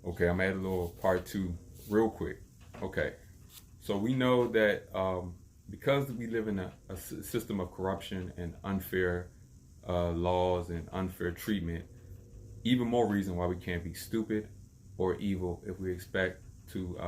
Okay, I'm gonna add a little part two real quick. Okay, so we know that because we live in a system of corruption and unfair laws and unfair treatment, even more reason why we can't be stupid or evil if we expect to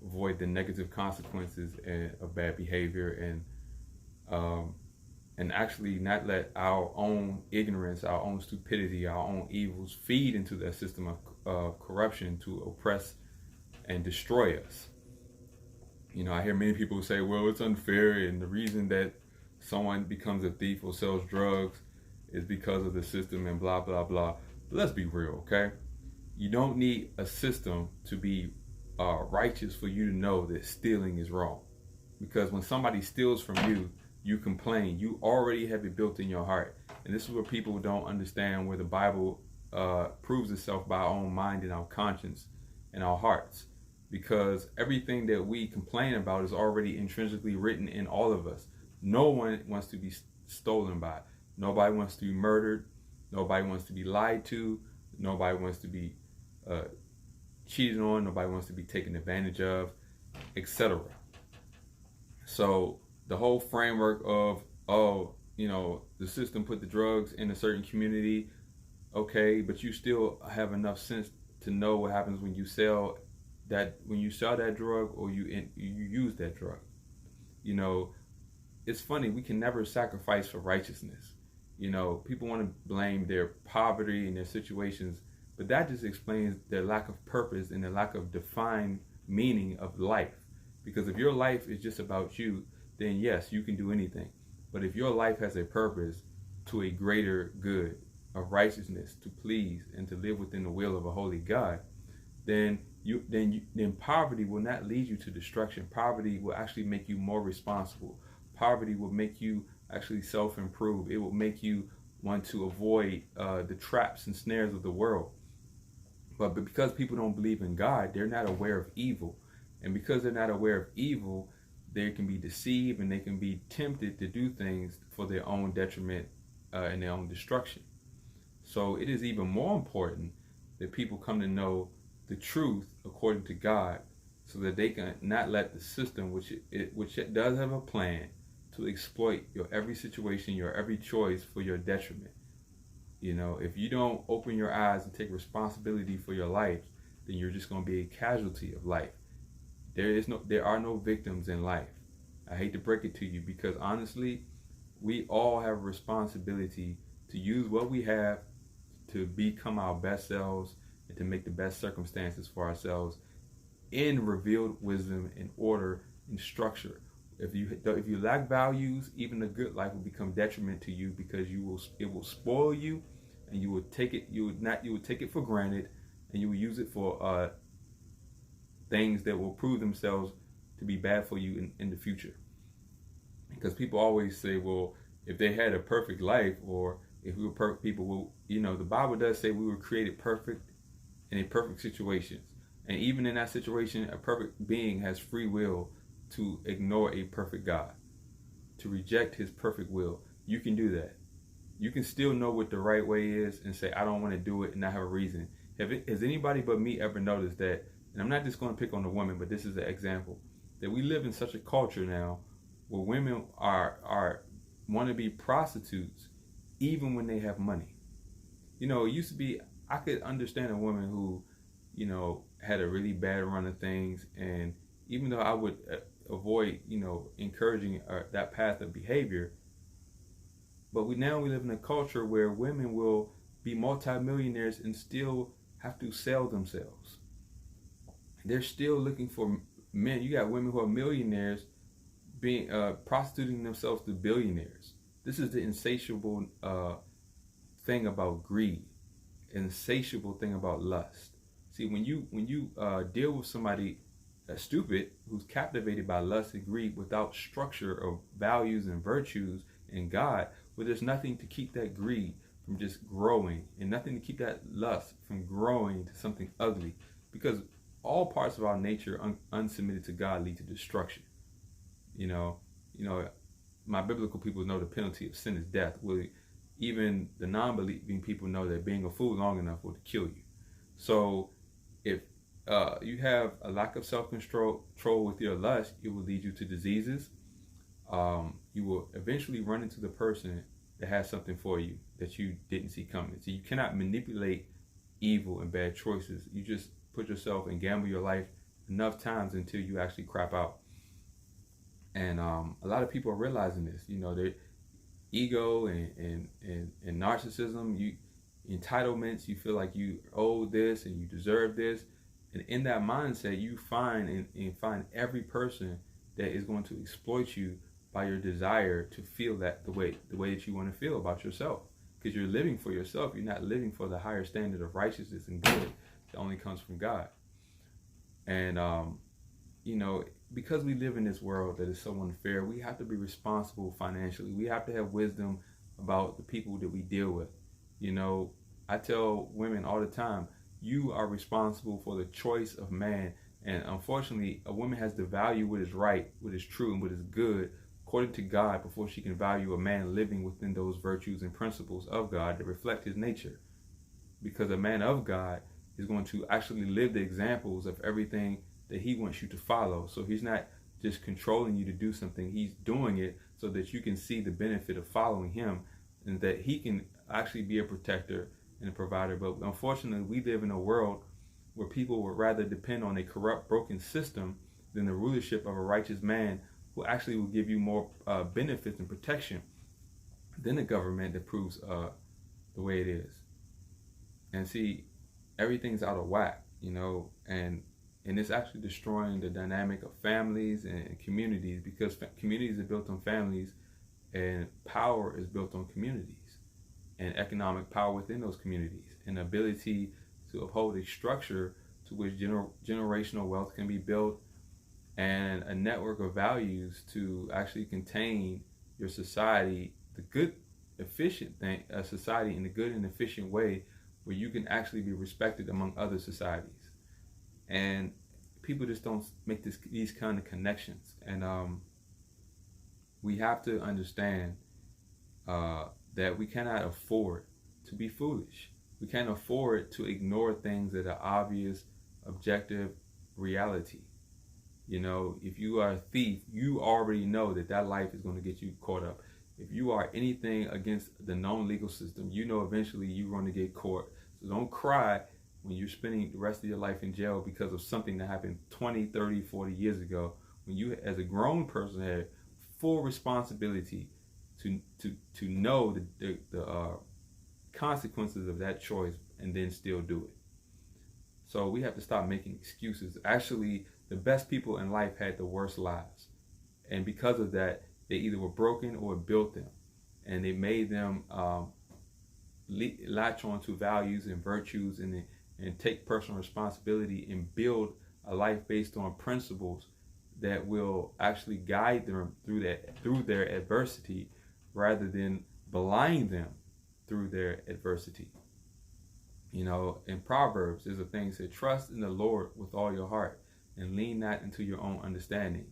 avoid the negative consequences of bad behavior um, and actually not let our own ignorance, our own stupidity, our own evils feed into that system of corruption to oppress and destroy us. You know, I hear many people say, well, it's unfair, and the reason that someone becomes a thief or sells drugs is because of the system and blah, blah, blah. But let's be real, okay? You don't need a system to be righteous for you to know that stealing is wrong. Because when somebody steals from you, you complain. You already have it built in your heart. And this is where people don't understand where the Bible proves itself by our own mind and our conscience and our hearts. Because everything that we complain about is already intrinsically written in all of us. No one wants to be stolen by. Nobody wants to be murdered. Nobody wants to be lied to. Nobody wants to be cheated on. Nobody wants to be taken advantage of, etc. So the whole framework of, oh, you know, the system put the drugs in a certain community, okay, but you still have enough sense to know what happens when you sell that drug or you use that drug. You know, it's funny, we can never sacrifice for righteousness. You know, people want to blame their poverty and their situations, but that just explains their lack of purpose and their lack of defined meaning of life. Because if your life is just about you, then yes, you can do anything. But if your life has a purpose to a greater good of righteousness, to please and to live within the will of a holy God, then poverty will not lead you to destruction. Poverty will actually make you more responsible. Poverty will make you actually self-improve. It will make you want to avoid the traps and snares of the world. But because people don't believe in God, they're not aware of evil. And because they're not aware of evil, they can be deceived and they can be tempted to do things for their own detriment and their own destruction. So it is even more important that people come to know the truth according to God, so that they can not let the system, which it does have a plan to exploit your every situation, your every choice for your detriment. You know, if you don't open your eyes and take responsibility for your life, then you're just going to be a casualty of life. There are no victims in life. I hate to break it to you, because honestly, we all have a responsibility to use what we have to become our best selves and to make the best circumstances for ourselves in revealed wisdom and order and structure. If you lack values, even the good life will become detriment to you, because it will spoil you, and you will take it for granted, and you will use it for things that will prove themselves to be bad for you in the future. Because people always say, well, if they had a perfect life, or if we were perfect people, well, you know, the Bible does say we were created perfect in a perfect situations. And even in that situation, a perfect being has free will to ignore a perfect God, to reject his perfect will. You can do that. You can still know what the right way is and say, I don't want to do it, and not have a reason. Has anybody but me ever noticed that? And I'm not just going to pick on the woman, but this is an example, that we live in such a culture now where women are want to be prostitutes even when they have money. You know, it used to be, I could understand a woman who, you know, had a really bad run of things, and even though I would avoid, you know, encouraging that path of behavior, but we live in a culture where women will be multimillionaires and still have to sell themselves. They're still looking for men. You got women who are millionaires being prostituting themselves to billionaires. This is the insatiable thing about greed, insatiable thing about lust. See, when you deal with somebody stupid who's captivated by lust and greed without structure of values and virtues in God, where there's nothing to keep that greed from just growing, and nothing to keep that lust from growing to something ugly, because all parts of our nature unsubmitted to God lead to destruction. You know, my biblical people know the penalty of sin is death. Well, even the non-believing people know that being a fool long enough will kill you. So If you have a lack of self-control with your lust, it will lead you to diseases. You will eventually run into the person that has something for you that you didn't see coming. So you cannot manipulate evil and bad choices. You just put yourself and gamble your life enough times until you actually crap out. And a lot of people are realizing this. You know, their ego and narcissism, entitlements. You feel like you owe this and you deserve this. And in that mindset, you find find every person that is going to exploit you by your desire to feel that the way that you want to feel about yourself, because you're living for yourself. You're not living for the higher standard of righteousness and good that only comes from God. And you know, because we live in this world that is so unfair, we have to be responsible financially. We have to have wisdom about the people that we deal with. You know, I tell women all the time, you are responsible for the choice of man. And unfortunately, a woman has to value what is right, what is true, and what is good according to God before she can value a man living within those virtues and principles of God that reflect his nature. Because a man of God is going to actually live the examples of everything that he wants you to follow. So he's not just controlling you to do something. He's doing it so that you can see the benefit of following him, and that he can actually be a protector and a provider. But unfortunately, we live in a world where people would rather depend on a corrupt, broken system than the rulership of a righteous man who actually will give you more benefits and protection than the government that proves the way it is. And see, everything's out of whack, you know, and it's actually destroying the dynamic of families and communities, because communities are built on families, and power is built on communities, and economic power within those communities, and the ability to uphold a structure to which generational wealth can be built, and a network of values to actually contain your society, the good, efficient thing, a society in a good and efficient way where you can actually be respected among other societies. And people just don't make these kind of connections. And we have to understand that we cannot afford to be foolish. We can't afford to ignore things that are obvious, objective reality. You know, if you are a thief, you already know that life is going to get you caught up. If you are anything against the known legal system, you know eventually you're going to get caught. So don't cry when you're spending the rest of your life in jail because of something that happened 20, 30, 40 years ago, when you as a grown person had full responsibility to know the consequences of that choice and then still do it. So we have to stop making excuses. Actually, the best people in life had the worst lives. And because of that, they either were broken or built them. And they made them latch on to values and virtues and take personal responsibility and build a life based on principles that will actually guide them through their adversity, rather than belie them through their adversity. You know, in Proverbs, there's a thing that says, trust in the Lord with all your heart and lean not into your own understanding.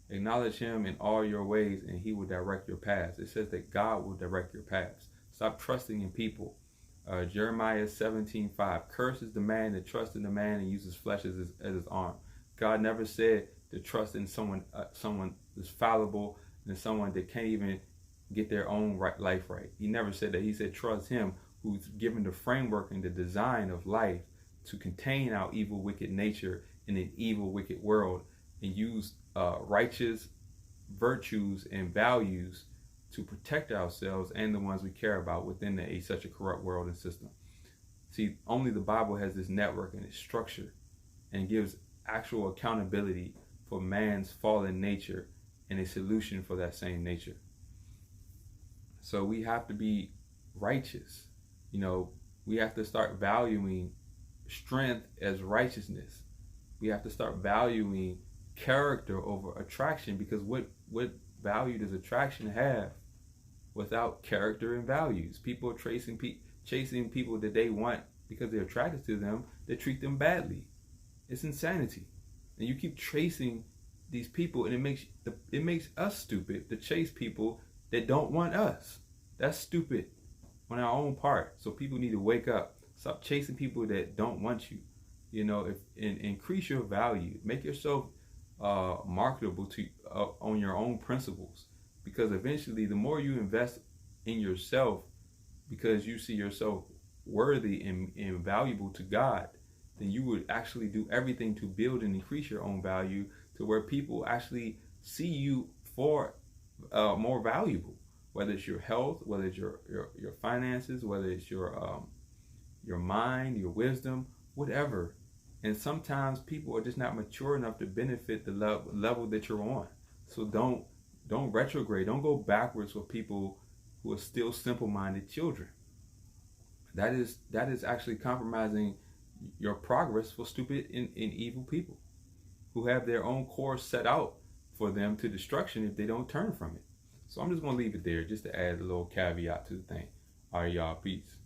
Acknowledge him in all your ways and he will direct your paths. It says that God will direct your paths. Stop trusting in people. Jeremiah 17:5. Cursed is the man that trusts in the man and uses flesh as his arm. God never said to trust in someone that's fallible and someone that can't even get their own life right. He never said that. He said trust him who's given the framework and the design of life to contain our evil, wicked nature in an evil, wicked world, and use righteous virtues and values to protect ourselves and the ones we care about within such a corrupt world and system. See, only the Bible has this network and its structure and gives actual accountability for man's fallen nature and a solution for that same nature. So we have to be righteous. You know, we have to start valuing strength as righteousness. We have to start valuing character over attraction, because what value does attraction have without character and values? People are chasing people that they want because they're attracted to them, that treat them badly. It's insanity. And you keep chasing these people, and it makes us stupid to chase people that don't want us. That's stupid on our own part. So people need to wake up. Stop chasing people that don't want you. if and increase your value, make yourself marketable to on your own principles, because eventually the more you invest in yourself, because you see yourself worthy and valuable to God, then you would actually do everything to build and increase your own value to where people actually see you for more valuable, whether it's your health, whether it's your finances, whether it's your mind, your wisdom, whatever. And sometimes people are just not mature enough to benefit the level that you're on. So don't retrograde. Don't go backwards with people who are still simple-minded children. That is actually compromising your progress for stupid and evil people who have their own course set out for them to destruction if they don't turn from it. So I'm just going to leave it there just to add a little caveat to the thing. All right, y'all. Peace.